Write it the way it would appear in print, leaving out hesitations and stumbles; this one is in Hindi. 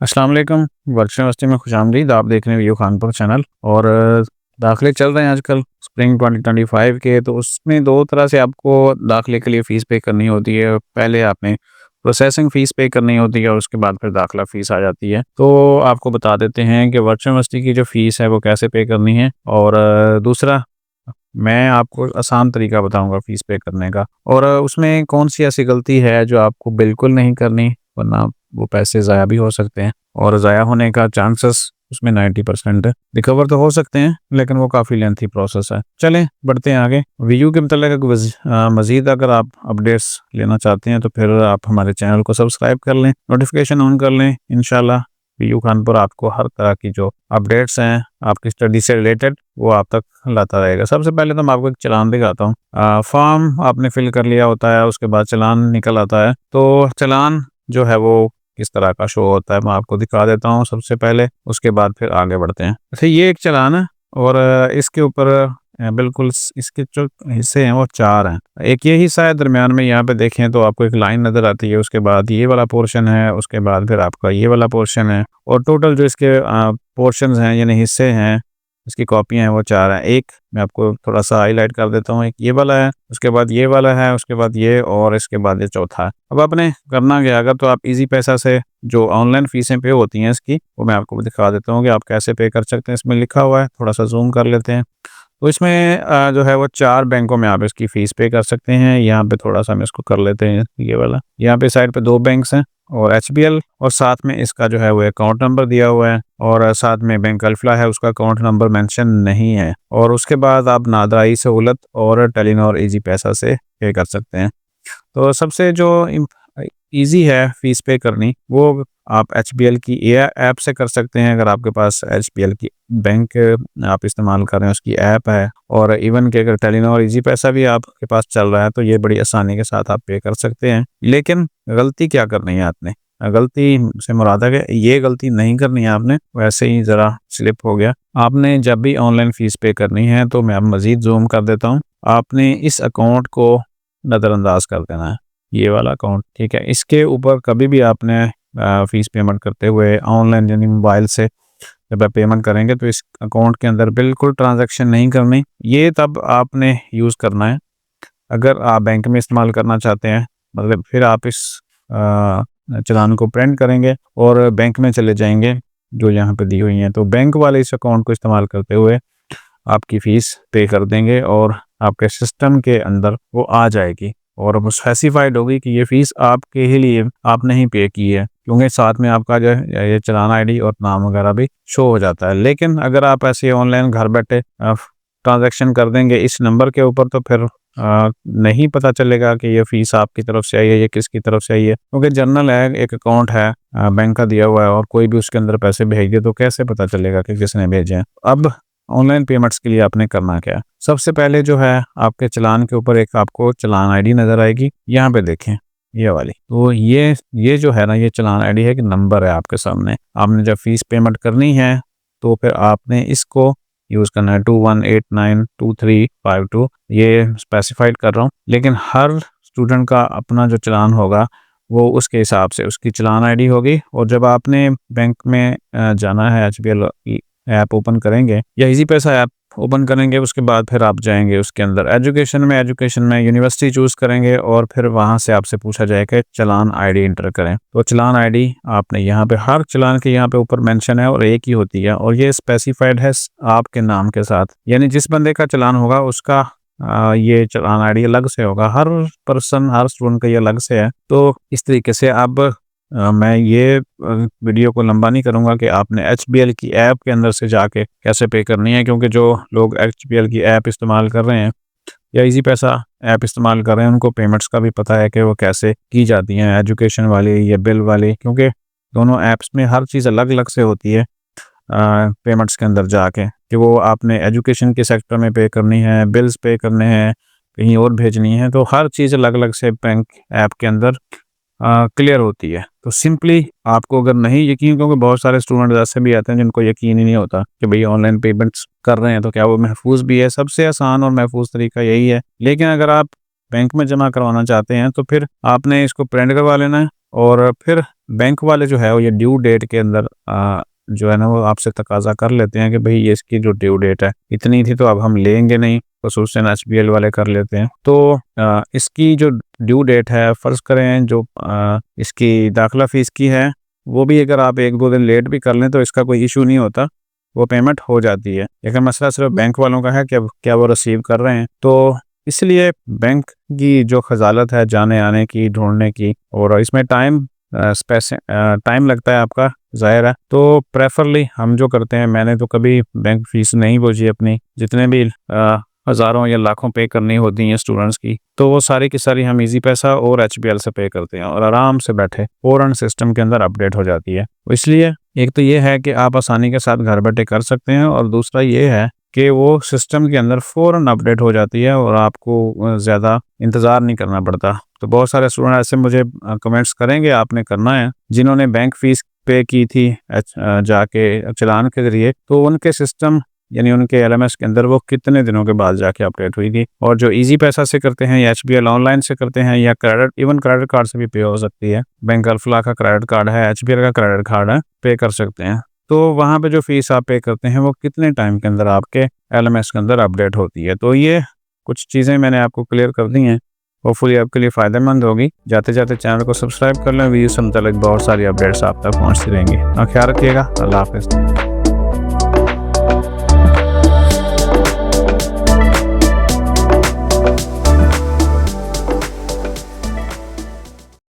अस्सलाम वालेकुम। वर्चुअल यूनिवर्सिटी में खुशामदीद। आप देख रहे हैं व्यू खानपुर चैनल और दाखिले चल रहे हैं आजकल स्प्रिंग 2025 के। तो उसमें दो तरह से आपको दाखिले के लिए फ़ीस पे करनी होती है। पहले आपने प्रोसेसिंग फ़ीस पे करनी होती है और उसके बाद फिर दाखिला फ़ीस आ जाती है। तो आपको बता देते हैं कि वर्चुअल यूनिवर्सिटी की जो फ़ीस है वो कैसे पे करनी है। और दूसरा मैं आपको आसान तरीका बताऊंगा फ़ीस पे करने का। और उसमें कौन सी ऐसी गलती है जो आपको बिल्कुल नहीं करनी, वरना वो पैसे ज़ाया भी हो सकते हैं और ज़ाया होने का चांसेस उसमें 90% है। रिकवर तो हो सकते हैं लेकिन वो काफ़ी लेंथी प्रोसेस है। चलें बढ़ते हैं आगे। वीडियो के मतलब मज़ीद अगर आप अपडेट्स लेना चाहते हैं तो फिर आप हमारे चैनल को सब्सक्राइब कर लें, नोटिफिकेशन ऑन कर लें। इंशाल्लाह वीयू खानपुर आपको हर तरह की जो अपडेट्स हैं आपकी स्टडी से रिलेटेड वो आप तक लाता रहेगा। सबसे पहले तो मैं आपको एक चालान दिखाता हूँ। फॉर्म आपने फिल कर लिया होता है, उसके बाद चालान निकल आता है। तो चालान जो है वो किस तरह का शो होता है मैं आपको दिखा देता हूँ सबसे पहले, उसके बाद फिर आगे बढ़ते हैं। अच्छा, ये एक चालान है और इसके ऊपर बिल्कुल इसके जो हिस्से हैं वो 4 हैं। एक ये हिस्सा है दरमियान में, यहाँ पे देखें तो आपको एक लाइन नज़र आती है, उसके बाद ये वाला पोर्शन है, उसके बाद फिर आपका ये वाला पोर्शन है और टोटल जो इसके पोर्शंस हैं यानी हिस्से हैं, इसकी कॉपियाँ हैं वो 4 हैं। एक मैं आपको थोड़ा सा हाईलाइट कर देता हूँ, एक ये वाला है, उसके बाद ये वाला है, उसके बाद ये और इसके बाद ये चौथा है। अब आपने करना क्या, अगर तो आप इजी पैसा से जो ऑनलाइन फ़ीसें पे होती हैं इसकी, वो मैं आपको दिखा देता हूँ कि आप कैसे पे कर सकते हैं। इसमें लिखा हुआ है, थोड़ा सा जूम कर लेते हैं। तो इसमें जो है वो 4 बैंकों में आप इसकी फ़ीस पे कर सकते हैं। यहाँ पे थोड़ा-सा हम इसको कर लेते हैं ये वाला। यहाँ पे साइड पे 2 बैंक्स हैं और एचबीएल और साथ में इसका जो है वो अकाउंट नंबर दिया हुआ है और साथ में बैंक अल्फ़ला है, उसका अकाउंट नंबर मेंशन नहीं है। और उसके बाद आप नादरा ई-सहूलत और टेलीनॉर ईज़ी पैसा से पे कर सकते हैं। तो सबसे जो ईज़ी है फ़ीस पे करनी, वो आप एचबीएल की ऐप से कर सकते हैं। अगर आपके पास एचबीएल की बैंक आप इस्तेमाल कर रहे हैं, उसकी ऐप है, और इवन कि अगर टेलीनॉर ईज़ी पैसा भी आपके पास चल रहा है तो ये बड़ी आसानी के साथ आप पे कर सकते हैं। लेकिन गलती क्या करनी है आपने, गलती से मुराद है कि ये गलती नहीं करनी है आपने, वैसे ही ज़रा स्लिप हो गया। आपने जब भी ऑनलाइन फ़ीस पे करनी है तो मैं अब मज़ीद ज़ूम कर देता हूँ, आपने इस अकाउंट को नज़रअंदाज कर देना है, ये वाला अकाउंट, ठीक है। इसके ऊपर कभी भी आपने फ़ीस पेमेंट करते हुए ऑनलाइन यानी मोबाइल से जब आप पेमेंट करेंगे तो इस अकाउंट के अंदर बिल्कुल ट्रांजैक्शन नहीं करनी। ये तब आपने यूज़ करना है अगर आप बैंक में इस्तेमाल करना चाहते हैं। मतलब फिर आप इस चालान को प्रिंट करेंगे और बैंक में चले जाएंगे जो यहाँ पे दी हुई हैं, तो बैंक वाले इस अकाउंट को इस्तेमाल करते हुए आपकी फ़ीस पे कर देंगे और आपके सिस्टम के अंदर वो आ जाएगी और वो स्पेसिफाइड होगी कि ये फ़ीस आपके ही लिए आपने ही पे की है, क्योंकि साथ में आपका जो है ये चालान आईडी और नाम वगैरह भी शो हो जाता है। लेकिन अगर आप ऐसे ऑनलाइन घर बैठे ट्रांजैक्शन कर देंगे इस नंबर के ऊपर तो फिर नहीं पता चलेगा कि ये फ़ीस आपकी तरफ से आई है, ये किसकी तरफ से आई है, क्योंकि जनरल है, एक अकाउंट है बैंक का दिया हुआ है और कोई भी उसके अंदर पैसे भेज दे तो कैसे पता चलेगा कि किसने भेजे हैं। अब ऑनलाइन पेमेंट्स के लिए आपने करना क्या है, सबसे पहले जो है आपके चालान के ऊपर एक आपको चालान आईडी नज़र आएगी, यहाँ पे देखें ये वाली। तो ये जो है ना, ये चालान आईडी है कि नंबर है आपके सामने। आपने जब फ़ीस पेमेंट करनी है तो फिर आपने इसको यूज़ करना है, 21892352, ये स्पेसिफाइड कर रहा हूँ। लेकिन हर स्टूडेंट का अपना जो चालान होगा वो उसके हिसाब से उसकी चालान आईडी होगी। और जब आपने बैंक में जाना है, एचबीएल की ऐप ओपन करेंगे या इजी पैसा ऐप ओपन करेंगे, उसके बाद फिर आप जाएंगे उसके अंदर एजुकेशन में यूनिवर्सिटी चूज़ करेंगे और फिर वहाँ से आपसे पूछा जाएगा चालान आईडी इंटर करें। तो चालान आईडी आपने यहाँ पे हर चालान के यहाँ पे ऊपर मेंशन है और एक ही होती है और ये स्पेसिफाइड है आपके नाम के साथ, यानी जिस बंदे का चालान होगा उसका ये चालान आईडी अलग से होगा। हर पर्सन, हर स्टूडेंट का ये अलग से है। तो इस तरीके से अब मैं ये वीडियो को लंबा नहीं करूँगा कि आपने एचबीएल की ऐप के अंदर से जाके कैसे पे करनी है, क्योंकि जो लोग एचबीएल की ऐप इस्तेमाल कर रहे हैं या इजी पैसा ऐप इस्तेमाल कर रहे हैं उनको पेमेंट्स का भी पता है कि वो कैसे की जाती हैं, एजुकेशन वाली या बिल वाली, क्योंकि दोनों ऐप्स में हर चीज़ अलग अलग से होती है पेमेंट्स के अंदर जाके, कि वो आपने एजुकेशन के सेक्टर में पे करनी है, बिल्स पे करने हैं, कहीं और भेजनी है, तो हर चीज़ अलग अलग से बैंक ऐप के अंदर क्लियर होती है। तो सिंपली आपको अगर नहीं यकीन, क्योंकि बहुत सारे स्टूडेंट ऐसे भी आते हैं जिनको यकीन ही नहीं होता कि भाई ऑनलाइन पेमेंट्स कर रहे हैं तो क्या वो महफूज भी है। सबसे आसान और महफूज तरीका यही है। लेकिन अगर आप बैंक में जमा करवाना चाहते हैं तो फिर आपने इसको प्रिंट करवा लेना है और फिर बैंक वाले जो है वो ये ड्यू डेट के अंदर जो है ना वो आपसे तकाजा कर लेते हैं कि भाई ये इसकी जो ड्यू डेट है इतनी थी तो अब हम लेंगे नहीं, खसूसन HBL वाले कर लेते हैं। तो इसकी जो ड्यू डेट है फ़र्ज़ करें जो इसकी दाखिला फ़ीस की है वो भी अगर आप 1-2 दिन लेट भी कर लें तो इसका कोई इशू नहीं होता, वो पेमेंट हो जाती है। लेकिन मसला सिर्फ बैंक वालों का है कि क्या वो रिसीव कर रहे हैं। तो इसलिए बैंक की जो खजालत है जाने आने की, ढूंढने की, और इसमें टाइम लगता है आपका, ज़ाहिर है। तो प्रेफरली हम जो करते हैं, मैंने तो कभी बैंक फ़ीस नहीं पूछी अपनी, जितने भी हज़ारों या लाखों पे करनी होती हैं स्टूडेंट्स की, तो वो सारी की सारी हम इजी पैसा और HBL से पे करते हैं और आराम से बैठे फ़ौरन सिस्टम के अंदर अपडेट हो जाती है। इसलिए एक तो ये है कि आप आसानी के साथ घर बैठे कर सकते हैं और दूसरा ये है कि वो सिस्टम के अंदर फ़ौरन अपडेट हो जाती है और आपको ज़्यादा इंतज़ार नहीं करना पड़ता। तो बहुत सारे स्टूडेंट ऐसे मुझे कमेंट्स करेंगे आपने करना है, जिन्होंने बैंक फ़ीस पे की थी जाके चालान के ज़रिए, तो उनके सिस्टम यानी उनके LMS के अंदर वो कितने दिनों के बाद जाके अपडेट हुई थी। और जो इजी पैसा से करते हैं या HBL ऑनलाइन से करते हैं या क्रेडिट कार्ड से भी पे हो सकती है, बैंक अल्फला का क्रेडिट कार्ड है, HBL का क्रेडिट कार्ड है, पे कर सकते हैं। तो वहाँ पे जो फ़ीस आप पे करते हैं वो कितने टाइम के अंदर आपके LMS के अंदर अपडेट होती है। तो ये कुछ चीज़ें मैंने आपको क्लियर कर दी हैं, होपफुली आपके लिए फ़ायदेमंद होगी। जाते जाते चैनल को सब्सक्राइब कर लें, वीडियो से मुताल्लिक बहुत सारी अपडेट्स आप तक पहुँचती रहेंगी। ख्याल रखिएगा। अल्लाह हाफ़िज़।